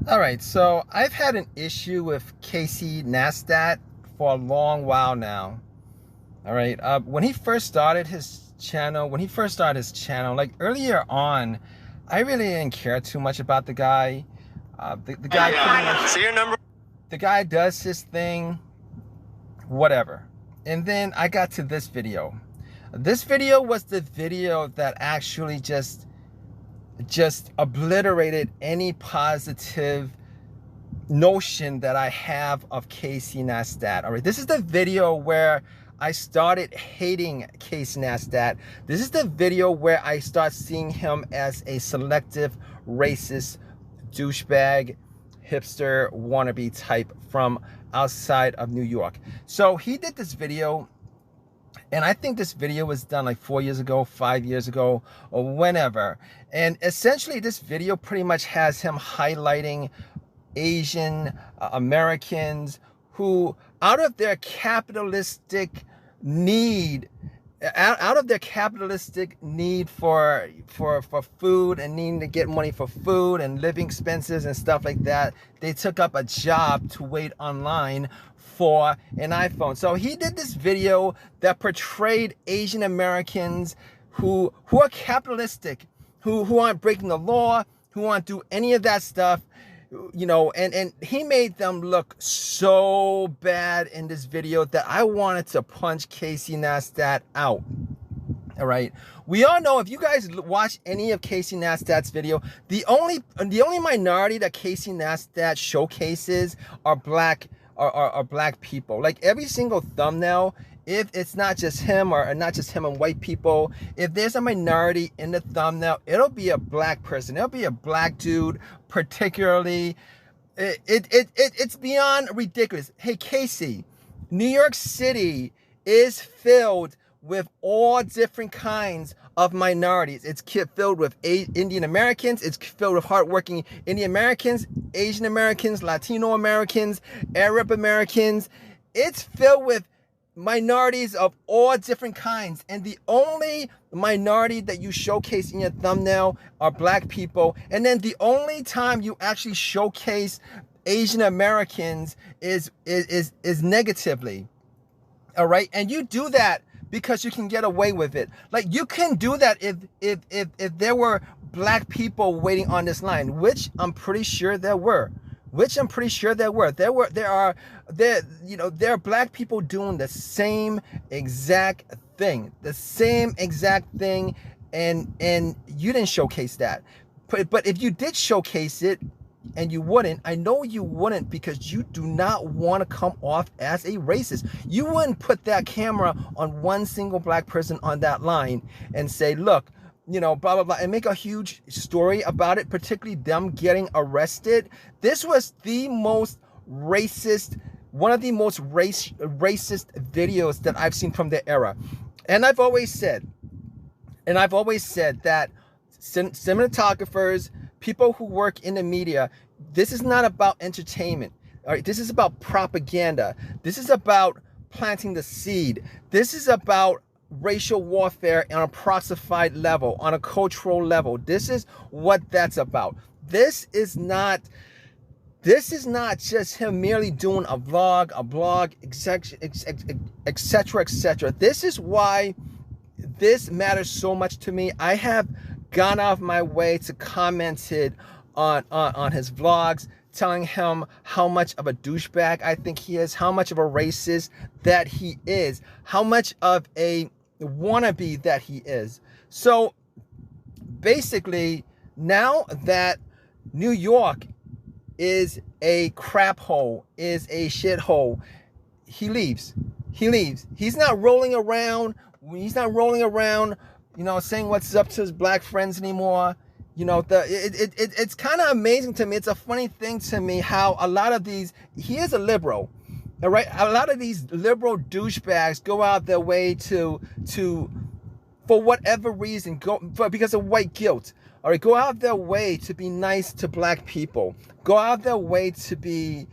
All right, so I've had an issue with Casey Neistat for a long while now. All right, when he first started his channel, like earlier on, I really didn't care too much about the guy. The guy pretty much, See your number. the guy does his thing, whatever. And then I got to this video. This video was the video that actually just obliterated any positive notion that I have of Casey Neistat. All right, this is the video where I started hating Casey Neistat. This is the video where I start seeing him as a selective racist douchebag hipster wannabe type from outside of New York. So he did this video, and I think this video was done like 4 years ago, 5 years ago, or whenever. And essentially this video pretty much has him highlighting Asian Americans who, out of their capitalistic need for food and needing to get money for food and living expenses and stuff like that, they took up a job to wait online for an iPhone. So he did this video that portrayed Asian Americans who are capitalistic, who aren't breaking the law, who aren't do any of that stuff, you know, and he made them look so bad in this video that I wanted to punch Casey Neistat out. All right, we all know, if you guys watch any of Casey Neistat's video, the only minority that Casey Neistat showcases are black people. Like every single thumbnail, if it's not just him or not just him and white people, if there's a minority in the thumbnail, it'll be a black person. It'll be a black dude, particularly. It's beyond ridiculous. Hey, Casey, New York City is filled with all different kinds of minorities. It's filled with Indian Americans. It's filled with hardworking Indian Americans, Asian Americans, Latino Americans, Arab Americans. It's filled with minorities of all different kinds, and the only minority that you showcase in your thumbnail are black people. And then the only time you actually showcase Asian Americans is negatively. All right, and you do that because you can get away with it. Like, you can do that if there were black people waiting on this line, which I'm pretty sure there were. There are black people doing the same exact thing, and you didn't showcase that. But if you did showcase it, and you wouldn't, I know you wouldn't, because you do not want to come off as a racist. You wouldn't put that camera on one single black person on that line and say, look, you know, blah, blah, blah, and make a huge story about it, particularly them getting arrested. This was the most racist, one of the most racist videos that I've seen from the era. And I've always said that cinematographers, people who work in the media, this is not about entertainment. All right, this is about propaganda. This is about planting the seed. This is about racial warfare on a proxified level, on a cultural level. This is what that's about. This is not just him merely doing a blog, etc. This is why this matters so much to me. I have gone off my way to commented on his vlogs, telling him how much of a douchebag I think he is, how much of a racist that he is, how much of a wannabe that he is. So basically, now that New York is a crap hole, is a shithole, he leaves. He's not rolling around, you know, saying what's up to his black friends anymore. You know, it's kind of amazing to me. It's a funny thing to me how a lot of these, he is a liberal, all right? A lot of these liberal douchebags go out their way to for whatever reason, because of white guilt, all right, go out their way to be nice to black people, go out their way to be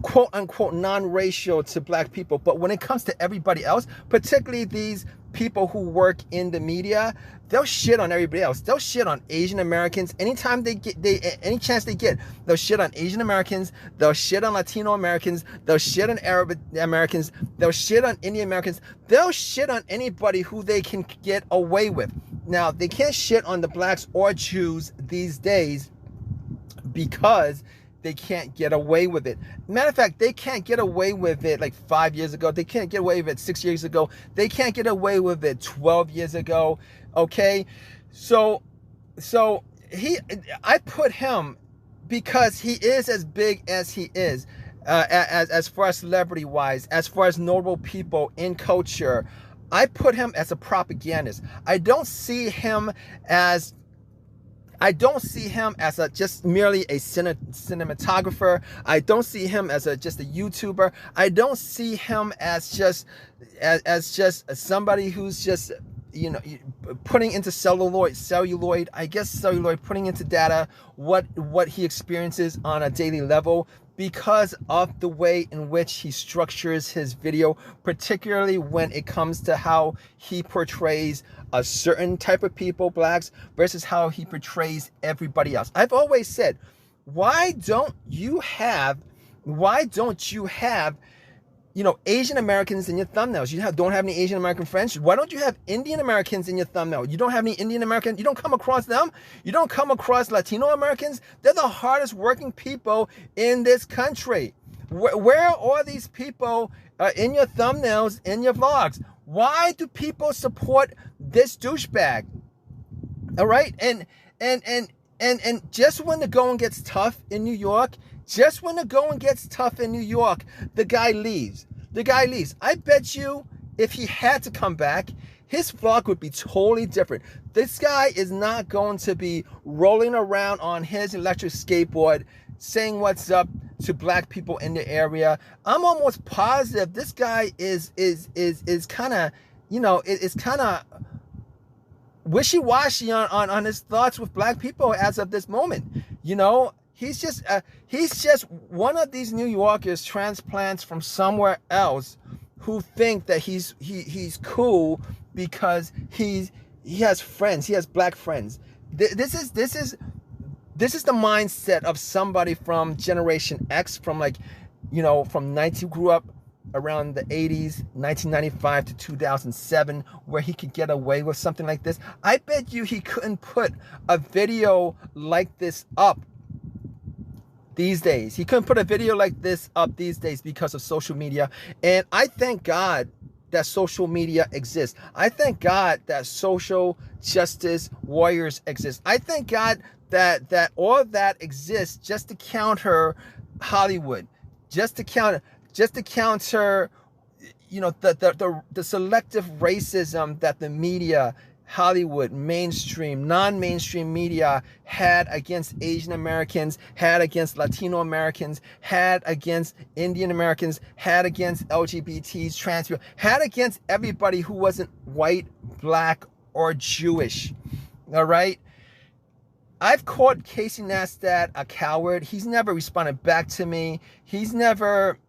quote unquote non-racial to black people. But when it comes to everybody else, particularly these people who work in the media, they'll shit on everybody else. They'll shit on Asian Americans anytime any chance they get. They'll shit on Asian Americans. They'll shit on Latino Americans. They'll shit on Arab Americans. They'll shit on Indian Americans. They'll shit on anybody who they can get away with. Now, they can't shit on the blacks or Jews these days because they can't get away with it. Matter of fact, they can't get away with it like 5 years ago. They can't get away with it 6 years ago. They can't get away with it 12 years ago. Okay, so I put him because he is as big as he is, as far as celebrity wise, as far as notable people in culture. I put him as a propagandist. I don't see him as just merely a cinematographer. I don't see him as just a YouTuber. I don't see him as just somebody who's just, you know, putting into celluloid, putting into data what he experiences on a daily level, because of the way in which he structures his video, particularly when it comes to how he portrays a certain type of people, blacks, versus how he portrays everybody else. I've always said, why don't you have, you know, Asian Americans in your thumbnails? Don't have any Asian American friends? Why don't you have Indian Americans in your thumbnail? You don't have any Indian American? You don't come across them? You don't come across Latino Americans? They're the hardest working people in this country. Where are all these people in your thumbnails, in your vlogs? Why do people support this douchebag? All right, and just when the going gets tough in New York, the guy leaves. I bet you if he had to come back, his vlog would be totally different. This guy is not going to be rolling around on his electric skateboard saying what's up to black people in the area. I'm almost positive this guy is kind of, you know, it's kind of wishy-washy on his thoughts with black people as of this moment. You know, he's just one of these New Yorkers transplants from somewhere else who think that he's cool because he has friends, he has black friends. This is the mindset of somebody from Generation X, from like, you know, who grew up around the 80s, 1995 to 2007, where he could get away with something like this. I bet you he couldn't put a video like this up these days. He couldn't put a video like this up these days because of social media. And I thank God that social media exists. I thank God that social justice warriors exist. I thank God that all that exists just to counter Hollywood, just to counter, you know, the selective racism that the media, Hollywood, mainstream, non-mainstream media had against Asian Americans, had against Latino Americans, had against Indian Americans, had against LGBTs, trans people, had against everybody who wasn't white, black, or Jewish. All right? I've called Casey Neistat a coward. He's never responded back to me. He's never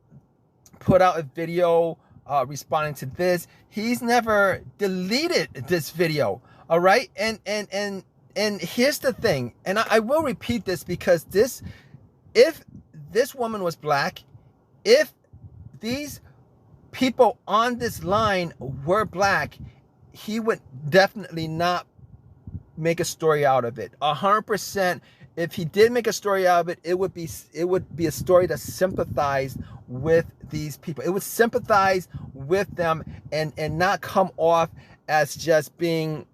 put out a video responding to this. He's never deleted this video. All right, and here's the thing, and I will repeat this, because if this woman was black, if these people on this line were black, he would definitely not make a story out of it. 100%. If he did make a story out of it, it would be a story that sympathized with these people. It would sympathize with them and not come off as just being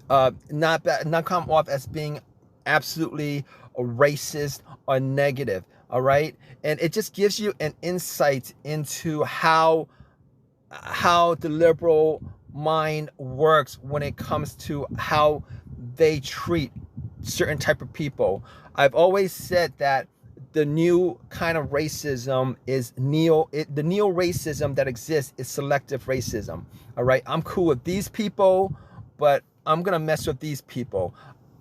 not come off as being absolutely racist or negative. All right, and it just gives you an insight into how the liberal mind works when it comes to how they treat certain type of people. I've always said that the new kind of racism is the neo-racism that exists is selective racism. All right, I'm cool with these people, but I'm gonna mess with these people.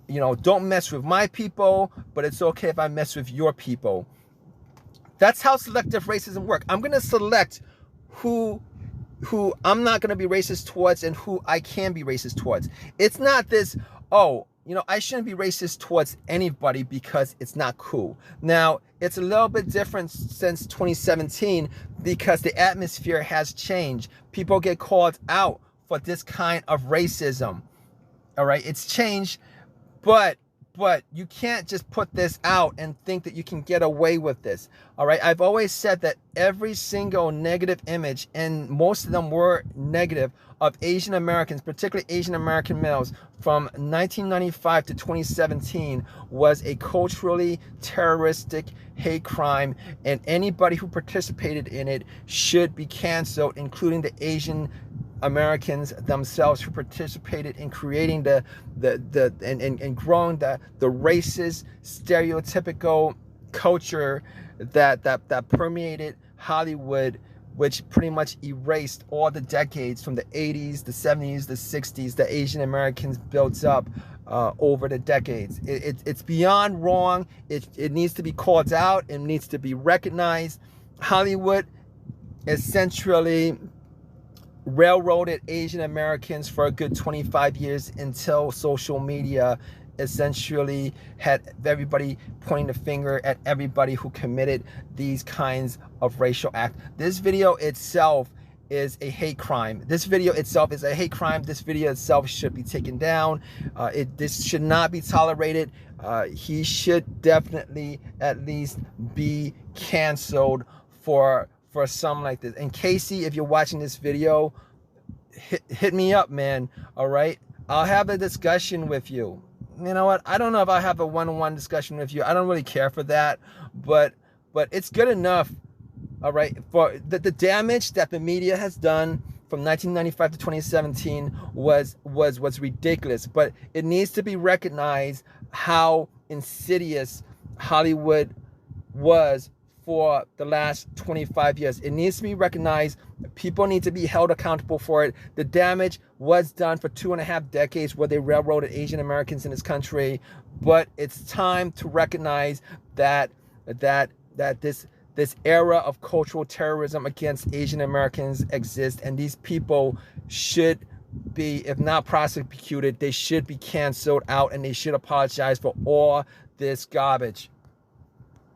You know, don't mess with my people, but it's okay if I mess with your people. That's how selective racism works. I'm gonna select who I'm not going to be racist towards and who I can be racist towards. It's not this, oh, you know, I shouldn't be racist towards anybody because it's not cool. Now, it's a little bit different since 2017 because the atmosphere has changed. People get called out for this kind of racism. All right, it's changed, but you can't just put this out and think that you can get away with this. All right, I've always said that every single negative image, and most of them were negative, of Asian Americans, particularly Asian American males, from 1995 to 2017 was a culturally terroristic hate crime, and anybody who participated in it should be canceled, including the Asian Americans themselves who participated in creating and growing the racist stereotypical culture that permeated Hollywood, which pretty much erased all the decades from the 80s, the 70s, the 60s, the Asian Americans built up over the decades. It's beyond wrong. It needs to be called out. It needs to be recognized. Hollywood essentially railroaded Asian Americans for a good 25 years until social media essentially had everybody pointing the finger at everybody who committed these kinds of racial acts. This video itself is a hate crime. This video itself is a hate crime. This video itself should be taken down. This should not be tolerated. He should definitely at least be canceled for something like this. And Casey, if you're watching this video, hit me up, man. All right, I'll have a discussion with you. You know what? I don't know if I'll have a one-on-one discussion with you. I don't really care for that, but it's good enough. All right, for the damage that the media has done from 1995 to 2017 was ridiculous. But it needs to be recognized how insidious Hollywood was for the last 25 years. It needs to be recognized. People need to be held accountable for it. The damage was done for 2.5 decades where they railroaded Asian Americans in this country. But it's time to recognize that this era of cultural terrorism against Asian Americans exists, and these people should be, if not prosecuted, they should be canceled out, and they should apologize for all this garbage.